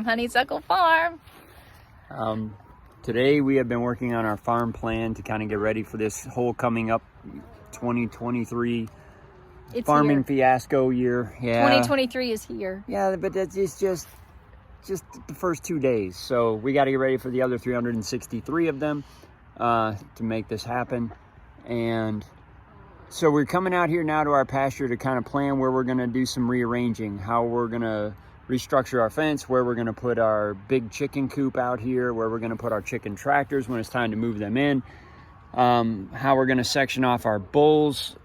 Honeysuckle Farm. Today we have been working on our farm plan to kind of get ready for this whole coming up 2023 farming fiasco year. Yeah, 2023 is here. Yeah, but that's just the first 2 days. So we got to get ready for the other 363 of them to make this happen. And so we're coming out here now to our pasture to kind of plan where we're going to do some rearranging, how we're going to restructure our fence, where we're going to put our big chicken coop out here, where we're going to put our chicken tractors when it's time to move them in, how we're going to section off our bulls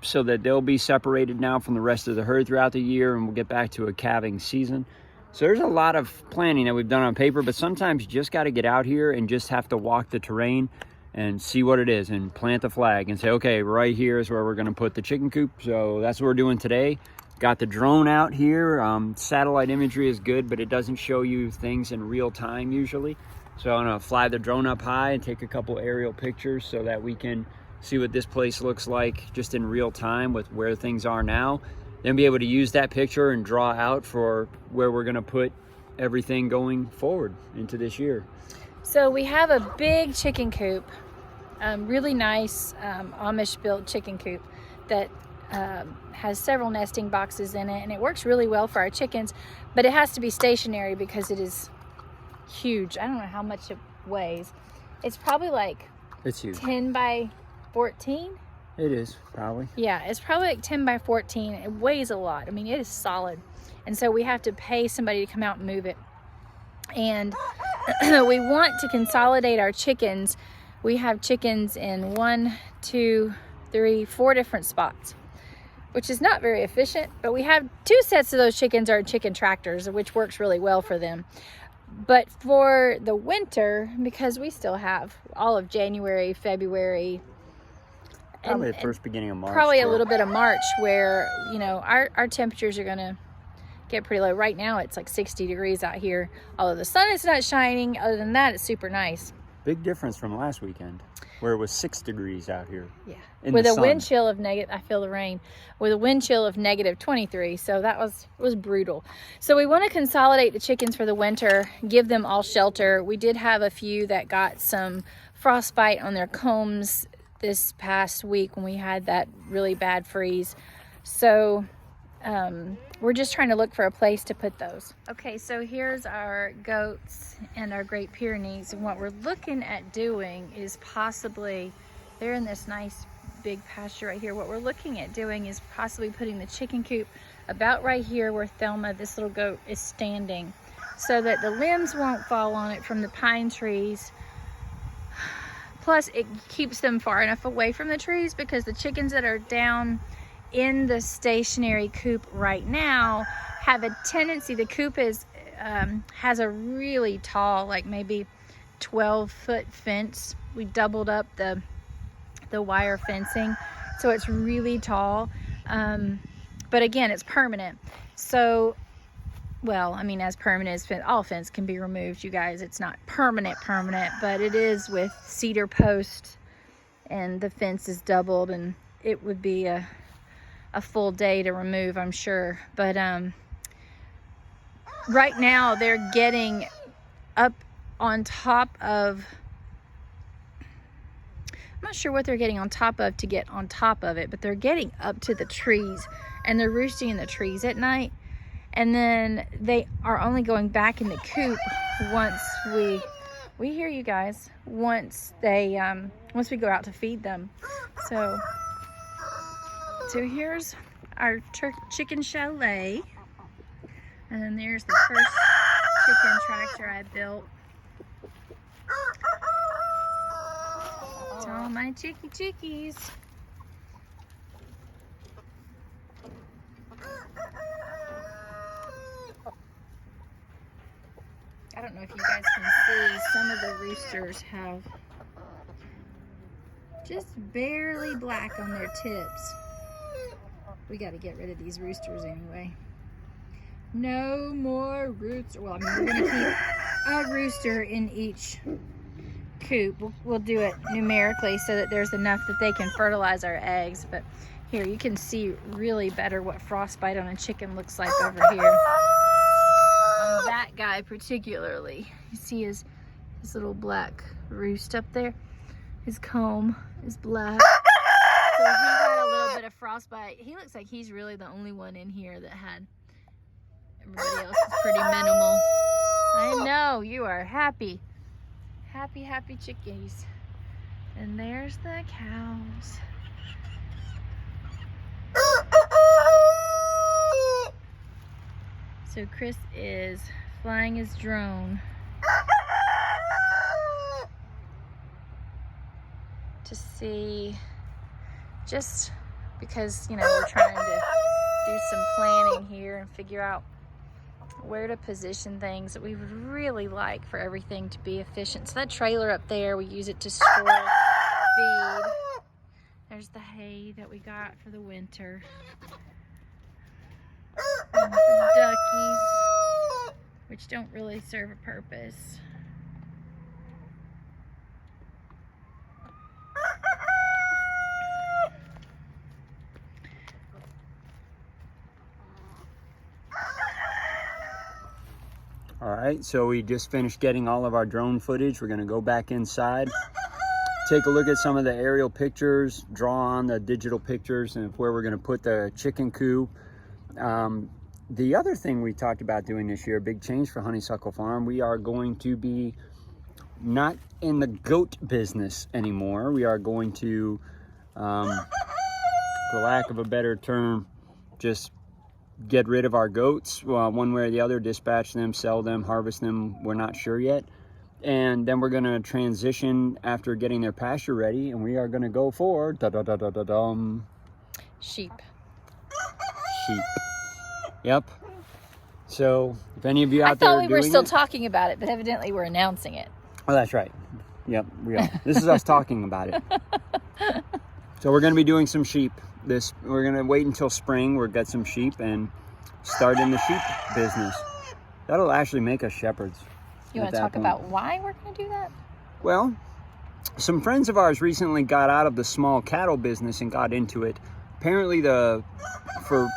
so that they'll be separated now from the rest of the herd throughout the year, and we'll get back to a calving season. So there's a lot of planning that we've done on paper, but sometimes you just got to get out here and just have to walk the terrain and see what it is and plant the flag and say, okay, right here is where we're going to put the chicken coop. So that's what we're doing today. Got the drone out here. Satellite imagery is good, but it doesn't show you things in real time usually. So I'm going to fly the drone up high and take a couple aerial pictures so that we can see what this place looks like just in real time with where things are now. Then be able to use that picture and draw out for where we're going to put everything going forward into this year. So we have a big chicken coop, really nice Amish built chicken coop that has several nesting boxes in it, and it works really well for our chickens, but it has to be stationary because it is huge. I don't know how much it weighs. It's probably like it's huge. 10 by 14. It is, probably. Yeah, it's probably like 10 by 14. It weighs a lot. I mean, it is solid. And so we have to pay somebody to come out and move it. And we want to consolidate our chickens. We have chickens in 1, 2, 3, 4 different spots, which is not very efficient. But we have 2 sets of those chickens are chicken tractors, which works really well for them. But for the winter, because we still have all of January, February, probably the first beginning of March. Probably a little bit of March where, you know, our temperatures are going to get pretty low. Right now it's like 60 degrees out here. Although the sun is not shining, other than that, it's super nice. Big difference from last weekend where it was 6 degrees out here. Yeah. With a wind chill of I feel the rain. With a wind chill of negative 23. So it was brutal. So we want to consolidate the chickens for the winter, give them all shelter. We did have a few that got some frostbite on their combs this past week when we had that really bad freeze. So we're just trying to look for a place to put those. Okay, so here's our goats and our Great Pyrenees, and what we're looking at doing is possibly, they're in this nice big pasture right here. What we're looking at doing is possibly putting the chicken coop about right here where Thelma, this little goat, is standing, so that the limbs won't fall on it from the pine trees. Plus, it keeps them far enough away from the trees, because the chickens that are down in the stationary coop right now have a tendency, the coop has a really tall, like maybe 12-foot fence. We doubled up the wire fencing, so it's really tall. But again, it's permanent. So, well, I mean, as permanent as all fence can be removed, you guys. It's not permanent, but it is with cedar posts, and the fence is doubled, and it would be a full day to remove, I'm sure. But right now they're getting up on top of, I'm not sure what they're getting on top of to get on top of it, but they're getting up to the trees, and they're roosting in the trees at night. And then they are only going back in the coop once we hear you guys, once we go out to feed them. So here's our chicken chalet, and then there's the first chicken tractor I built. It's all my chickies. I don't know if you guys can see, some of the roosters have just barely black on their tips. We got to get rid of these roosters anyway. No more roosters. Well, I mean, we're going to keep a rooster in each coop. We'll do it numerically so that there's enough that they can fertilize our eggs. But here, you can see really better what frostbite on a chicken looks like over here. On that that guy particularly. You see his little black roost up there? His comb is black. So he had a little bit of frostbite. He looks like he's really the only one in here that had. Everybody else is pretty minimal. I know, you are happy. Happy, happy chickies. And there's the cows. So Chris is flying his drone to see, just because, you know, we're trying to do some planning here and figure out where to position things that we would really like for everything to be efficient. So that trailer up there, we use it to store feed. There's the hay that we got for the winter. And the duckies, which don't really serve a purpose. All right, so we just finished getting all of our drone footage. We're gonna go back inside, take a look at some of the aerial pictures, draw on the digital pictures, and where we're gonna put the chicken coop. The other thing we talked about doing this year, a big change for Honeysuckle Farm, we are going to be not in the goat business anymore. We are going to, for lack of a better term, just get rid of our goats one way or the other, dispatch them, sell them, harvest them. We're not sure yet. And then we're going to transition after getting their pasture ready, and we are going to go for Sheep. Sheep. Yep. So if any of you out there I are thought we were doing still it- talking about it, but evidently we're announcing it. Oh, that's right. Yep, we are. This is us talking about it. So we're going to be doing some sheep. We're going to wait until spring. We'll get some sheep and start in the sheep business. That'll actually make us shepherds. You want to talk about why we're going to do that? Well, some friends of ours recently got out of the small cattle business and got into it. Apparently for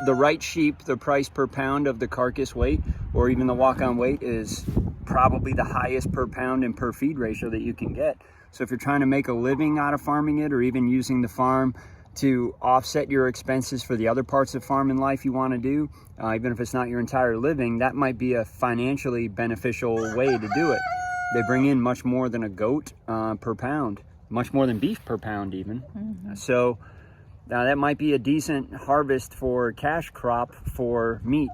the right sheep, the price per pound of the carcass weight or even the walk-on weight is probably the highest per pound and per feed ratio that you can get. So if you're trying to make a living out of farming it, or even using the farm to offset your expenses for the other parts of farming life you want to do, even if it's not your entire living, that might be a financially beneficial way to do it. They bring in much more than a goat per pound, much more than beef per pound even. Mm-hmm. So that might be a decent harvest for cash crop for meat,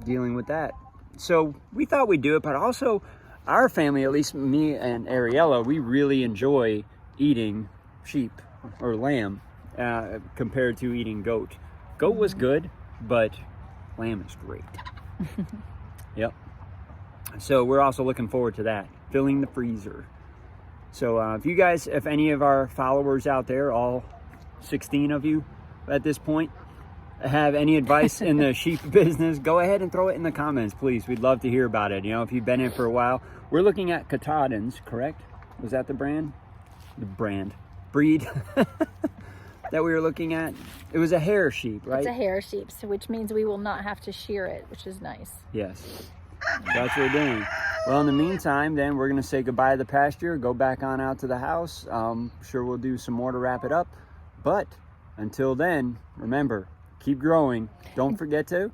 dealing with that. So we thought we'd do it, but also our family, at least me and Ariella, we really enjoy eating sheep or lamb compared to eating goat. Goat was good, but lamb is great. Yep. So we're also looking forward to that, filling the freezer. So if any of our followers out there, all 16 of you at this point, have any advice in the sheep business, go ahead and throw it in the comments, please. We'd love to hear about it. You know, if you've been in for a while. We're looking at Katahdins, correct? Was that the brand? Breed that we were looking at? It was a hair sheep, right? It's a hair sheep, so which means we will not have to shear it, which is nice. Yes, that's what we're doing. Well, in the meantime, then we're going to say goodbye to the pasture, go back on out to the house. Sure, we'll do some more to wrap it up. But until then, remember, keep growing. Don't forget to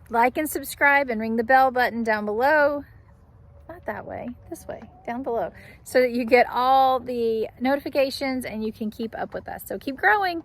like and subscribe and ring the bell button down below. Not that way, this way, down below, so that you get all the notifications and you can keep up with us. So keep growing.